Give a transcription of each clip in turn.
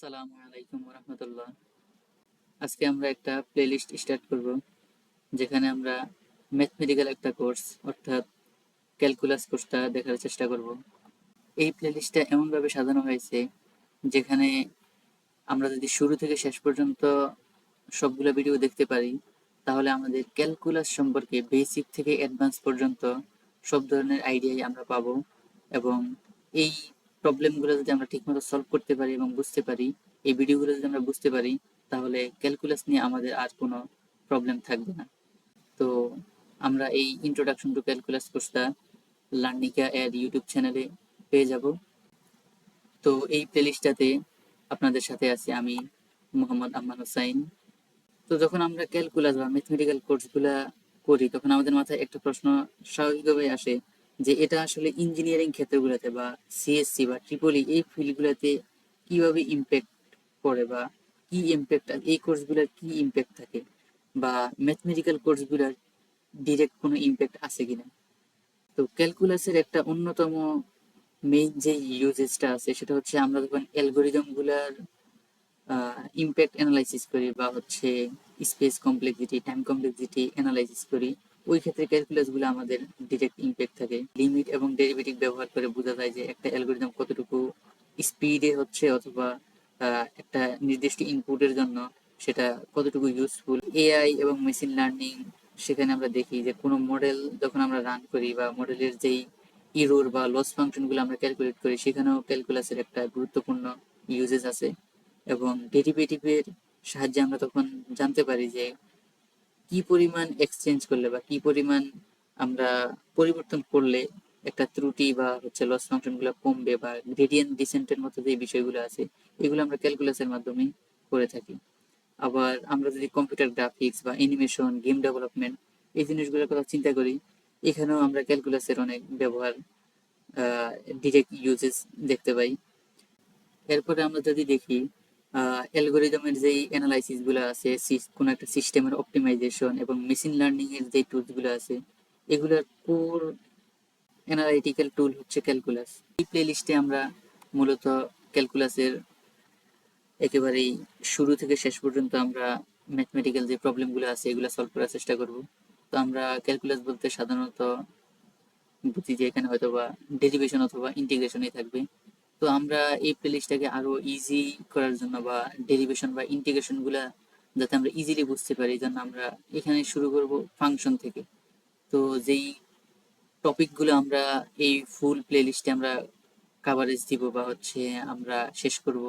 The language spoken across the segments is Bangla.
আসসালামু আলাইকুম রহমতুল্লাহ। আজকে আমরা একটা প্লেলিস্ট স্টার্ট করব, যেখানে আমরা ম্যাথমেটিক্যাল একটা কোর্স অর্থাৎ ক্যালকুলাস কোর্সটা দেখার চেষ্টা করব। এই প্লেলিস্টটা এমনভাবে সাজানো হয়েছে যেখানে আমরা যদি শুরু থেকে শেষ পর্যন্ত সবগুলো ভিডিও দেখতে পারি, তাহলে আমাদের ক্যালকুলাস সম্পর্কে বেসিক থেকে অ্যাডভান্স পর্যন্ত সব ধরনের আইডিয়াই আমরা পাবো। এবং এই প্রবলেমগুলো যদি আমরা ঠিকমতো সলভ করতে পারি এবং বুঝতে পারি, এই ভিডিওগুলো যদি আমরা বুঝতে পারি, তাহলে ক্যালকুলাস নিয়ে আমাদের আর কোনো প্রবলেম থাকবে না। তো আমরা এই ইন্ট্রোডাকশন টু ক্যালকুলাস কোর্সটা লার্নিকা এর ইউটিউব চ্যানেলে পেয়ে যাব। তো এই প্লেলিস্টটাতে আপনাদের সাথে আছি আমি, মোহাম্মদ আম্মান হোসাইন। তো যখন আমরা ক্যালকুলাস বা ম্যাথমেটিক্যাল কোর্সগুলা করি, তখন আমাদের মাথায় একটা প্রশ্ন স্বাভাবিকভাবে আসে যে এটা আসলে ইঞ্জিনিয়ারিং ক্ষেত্রগুলোতে বা সিএসসি বা ট্রিপলি এই ফিল্ডগুলোতে কিভাবে ইম্প্যাক্ট করে, বা কি ইম্প্যাক্ট, এই কোর্সগুলোর কি ইম্প্যাক্ট থাকে, বা ম্যাথমেটিক্যাল কোর্সগুলোর ডিরেক্ট কোনো ইম্প্যাক্ট আছে কিনা। তো ক্যালকুলাসের একটা অন্যতম মেইন যে ইউজেসটা আছে সেটা হচ্ছে আমরা যখন অ্যালগোরিদম গুলার ইমপ্যাক্ট অ্যানালাইসিস করি, বা হচ্ছে space complexity, time complexity analysis করি, ওই ক্ষেত্রে ক্যালকুলাসগুলো আমাদের ডিরেক্ট ইমপ্যাক্ট থাকে। লিমিট এবং ডেরিভেটিভ ব্যবহার করে বোঝা যায় যে একটা অ্যালগোরিদম কতটুকু স্পিডে হচ্ছে, অথবা একটা নির্দিষ্ট ইনপুটের জন্য সেটা কতটুকু ইউজফুল। এআই এবং মেশিন লার্নিং, সেখানে আমরা দেখি যে কোনো মডেল যখন আমরা রান করি বা মডেলের যেই ইরোর বা লস ফাংশনগুলো আমরা ক্যালকুলেট করি, সেখানেও ক্যালকুলাসের একটা গুরুত্বপূর্ণ ইউজেস আছে। এবং ডেরিভেটিভের সাহায্যে আমরা তখন জানতে পারি যে কি পরিমাণ এক্সচেঞ্জ করলে বা কি পরিমাণ আমরা পরিবর্তন করলে একটা ত্রুটি বা হচ্ছে লস ফাংশন গুলো কমবে, বা গ্রেডিয়েন্ট ডিসেন্টের মতো যে বিষয়গুলো আছে, এগুলো আমরা ক্যালকুলাসের মাধ্যমে করে থাকি। আবার আমরা যদি কম্পিউটার গ্রাফিক্স বা অ্যানিমেশন, গেম ডেভেলপমেন্ট, এই জিনিসগুলোর কথা চিন্তা করি, এখানেও আমরা ক্যালকুলাসের অনেক ব্যবহার, ডিরেক্ট ইউজেস দেখতে পাই। এরপরে আমরা যদি দেখি অ্যালগোরিদমের যেই অ্যানালাইসিস গুলো আছে, কোনো একটা সিস্টেমের অপটিমাইজেশন এবং মেশিন লার্নিং এর যে টুলস গুলো আছে, এগুলোর কোর অ্যানালাইটিক্যাল টুল হচ্ছে ক্যালকুলাস। এই প্লেলিস্টে আমরা মূলত ক্যালকুলাসের একেবারেই শুরু থেকে শেষ পর্যন্ত আমরা ম্যাথমেটিক্যাল যে প্রবলেমগুলো আছে এগুলো সলভ করার চেষ্টা করব। তো আমরা ক্যালকুলাস বলতে সাধারণত বুঝি যে এখানে হয়তো বা ডেরিভেশন অথবা ইন্টিগ্রেশনই থাকবে। তো আমরা এই প্লেলিস্টটাকে আরো ইজি করার জন্য, বা ডেরিভেশন বা ইন্টিগ্রেশন গুলা যাতে আমরা ইজিলি বুঝতে পারি, এই জন্য আমরা এখানে শুরু করব ফাংশন থেকে। তো যেই টপিকগুলো আমরা এই ফুল প্লেলিস্টে আমরা কাভারেজ দিব বা হচ্ছে আমরা শেষ করব,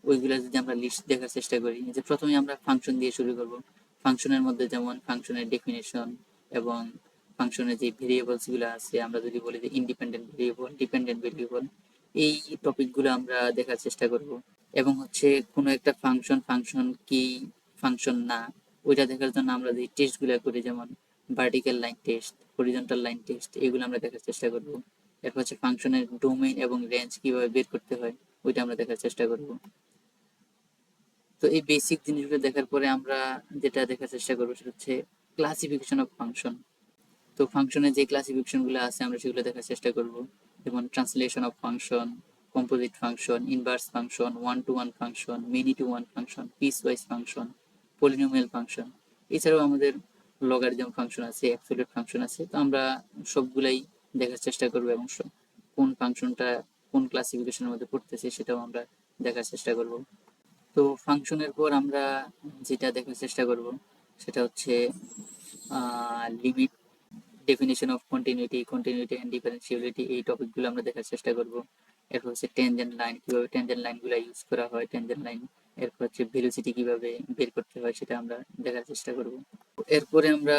ওইগুলা যদি আমরা লিস্ট দেখার চেষ্টা করি, যে প্রথমে আমরা ফাংশন দিয়ে শুরু করব। ফাংশনের মধ্যে যেমন ফাংশনের ডেফিনেশন এবং ফাংশনের যে ভেরিয়েবলস গুলো আছে, আমরা যদি বলি যে ইন্ডিপেন্ডেন্ট ভেরিয়েবল, ডিপেন্ডেন্ট ভেরিয়েবল, এই টপিকগুলো আমরা দেখার চেষ্টা করব। এবং হচ্ছে কোনো একটা ফাংশন ফাংশন কি, ফাংশন না, ওইটা দেখার জন্য আমরা যে টেস্টগুলো করি, যেমন vertical line test, horizontal line test, এগুলো আমরা দেখার চেষ্টা করব। এরপর হচ্ছে ফাংশনের ডোমেইন এবং রেঞ্জ কিভাবে বের করতে হয়, ওইটা আমরা দেখার চেষ্টা করব। তো এই বেসিক জিনিসগুলো দেখার পরে আমরা যেটা দেখার চেষ্টা করবো সেটা হচ্ছে ক্লাসিফিকেশন অফ ফাংশন। তো ফাংশনের যে ক্লাসিফিকেশন গুলো আছে আমরা সেগুলো দেখার চেষ্টা করব, যেমন translation of function, composite function, inverse function, one to one function, many to one function, piecewise function, polynomial function. এছাড়াও আমাদের লগারিদম ফাংশন আছে, অ্যাবসলিউট ফাংশন আছে। তো আমরা সবগুলাই দেখার চেষ্টা করবো, এবং কোন ফাংশনটা কোন ক্লাসিফিকেশনের মধ্যে পড়তেছে সেটাও আমরা দেখার চেষ্টা করব। তো ফাংশনের পর আমরা যেটা দেখার চেষ্টা করব সেটা হচ্ছে limit, definition of continuity, continuity and differentiability, এই টপিকগুলো আমরা দেখার চেষ্টা করব। এরপর হচ্ছে টেনজেন্ট লাইন, কিভাবে টেনজেন্ট লাইনগুলো ইউজ করা হয়, টেনজেন্ট লাইন। এরপর হচ্ছে ভেলোসিটি কিভাবে বের করতে হয় সেটা আমরা দেখার চেষ্টা করব। এরপরে আমরা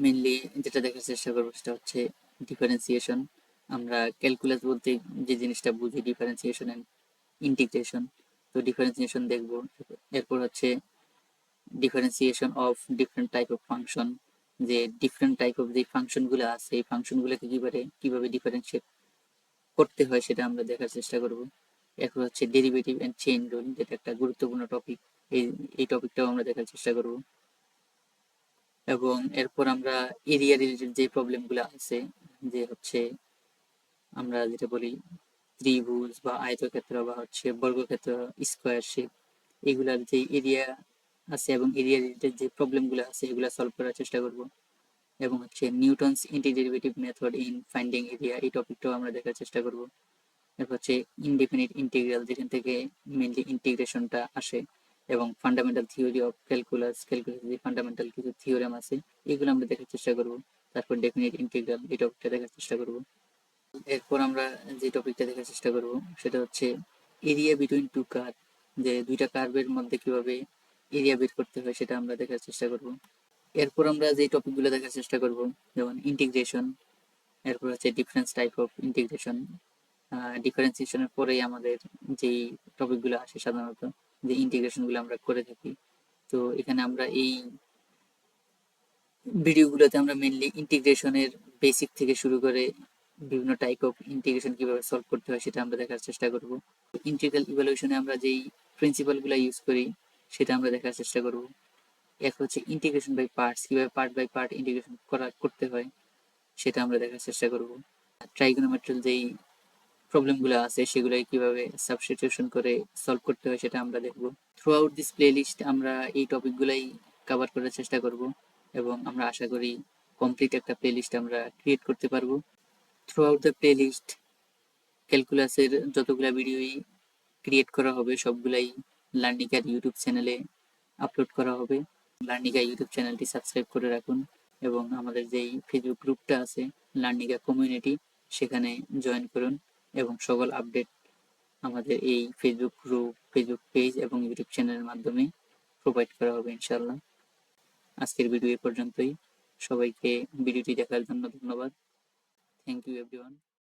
মেনলি যেটা দেখার চেষ্টা করবো সেটা হচ্ছে ডিফারেন্সিয়েশন। আমরা ক্যালকুলাস বলতে যে জিনিসটা বুঝি, ডিফারেন্সিয়েশন এন্ড ইন্টিগ্রেশন। তো ডিফারেন্সিয়েশন দেখবো। এরপর হচ্ছে differentiation of different type of function, যে ডিফারেন্ট টাইপ অফ যে ফাংশন গুলো আছে এই ফাংশন গুলোকে কিভাবে ডিফারেন্সিয়েট করতে হয় সেটা আমরা দেখার চেষ্টা করব। এরপর হচ্ছে ডেরিভেটিভ এন্ড চেইন রুল, যেটা একটা গুরুত্বপূর্ণ টপিক, এই এই টপিকটাও আমরা দেখার চেষ্টা করব। এবং এরপর আমরা এরিয়া রিলেটেড যে প্রবলেম গুলো আছে, যে হচ্ছে আমরা যেটা বলি ত্রিভুজ বা আয়তক্ষেত্র বা হচ্ছে বর্গক্ষেত্র, স্কোয়ার শেপ, এগুলার যে এরিয়া আছে এবং এরিয়া রিলেটেড যে প্রবলেমগুলো আছে এগুলো সলভ করার চেষ্টা করব। এবং হচ্ছে Newton's integrative method in finding area, এই টপিকটাও আমরা দেখার চেষ্টা করব। এরপর হচ্ছে ইনডিফিনিট ইন্টিগ্রাল, যেখান থেকে মেনলি ইন্টিগ্রেশনটা আসে, এবং ফান্ডামেন্টাল থিওরি অফ ক্যালকুলাসের যে ফান্ডামেন্টাল কিছু থিওরেম আছে এগুলো আমরা দেখার চেষ্টা করব। তারপর ডেফিনিট ইন্টিগ্রাল, এই টপিকটা দেখার চেষ্টা করব। এরপর আমরা যে টপিকটা দেখার চেষ্টা করব সেটা হচ্ছে এরিয়া বিটুইন টু কার্ভ, যে দুইটা কার্ভের মধ্যে কিভাবে এরিয়া বের করতে হয় সেটা আমরা দেখার চেষ্টা করব। এরপর আমরা যে টপিকগুলো দেখার চেষ্টা করব যেমন ইন্টিগ্রেশন, এরপর হচ্ছে ডিফারেন্স টাইপ অফ ইন্টিগ্রেশন। ডিফারেন্সিয়েশনের পরেই আমাদের যেই টপিকগুলো আসে সাধারণত, যে ইন্টিগ্রেশনগুলো আমরা করে থাকি। তো এখানে আমরা এই ভিডিওগুলোতে আমরা মেনলি ইন্টিগ্রেশনের বেসিক থেকে শুরু করে বিভিন্ন টাইপ অফ ইন্টিগ্রেশন কিভাবে সলভ করতে হয় সেটা আমরা দেখার চেষ্টা করব। ইন্টিগ্রাল ইভালুয়েশনে আমরা যেই প্রিন্সিপালগুলো ইউজ করি সেটা আমরা দেখার চেষ্টা করব। এক হচ্ছে ইন্টিগ্রেশন বাই পার্টস, কিভাবে পার্ট বাই পার্ট ইন্টিগ্রেশন করতে হয় সেটা আমরা দেখার চেষ্টা করব। ট্রাইগোনোমেট্রিয়াল যেই প্রবলেমগুলো আছে সেগুলো কিভাবে সাবস্টিটিউশন করে সলভ করতে হয় সেটা আমরা দেখব। থ্রু আউট দিস প্লেলিস্ট আমরা এই টপিকগুলাই কভার করার চেষ্টা করব, এবং আমরা আশা করি কমপ্লিট একটা প্লেলিস্ট আমরা ক্রিয়েট করতে পারবো। থ্রু আউট দ্য প্লেলিস্ট ক্যালকুলাসের যতগুলো ভিডিওই ক্রিয়েট করা হবে সবগুলাই লার্নিকার ইউটিউব চ্যানেলে আপলোড করা হবে। লার্নিকা ইউটিউব চ্যানেলটি সাবস্ক্রাইব করে রাখুন, এবং আমাদের যেই ফেসবুক গ্রুপটা আছে লার্নিকা কমিউনিটি, সেখানে জয়েন করুন, এবং সকল আপডেট আমাদের এই ফেসবুক গ্রুপ, ফেসবুক পেজ এবং ইউটিউব চ্যানেলের মাধ্যমে প্রোভাইড করা হবে ইনশাল্লাহ। আজকের ভিডিও এ পর্যন্তই। সবাইকে ভিডিওটি দেখার জন্য ধন্যবাদ। Thank you everyone.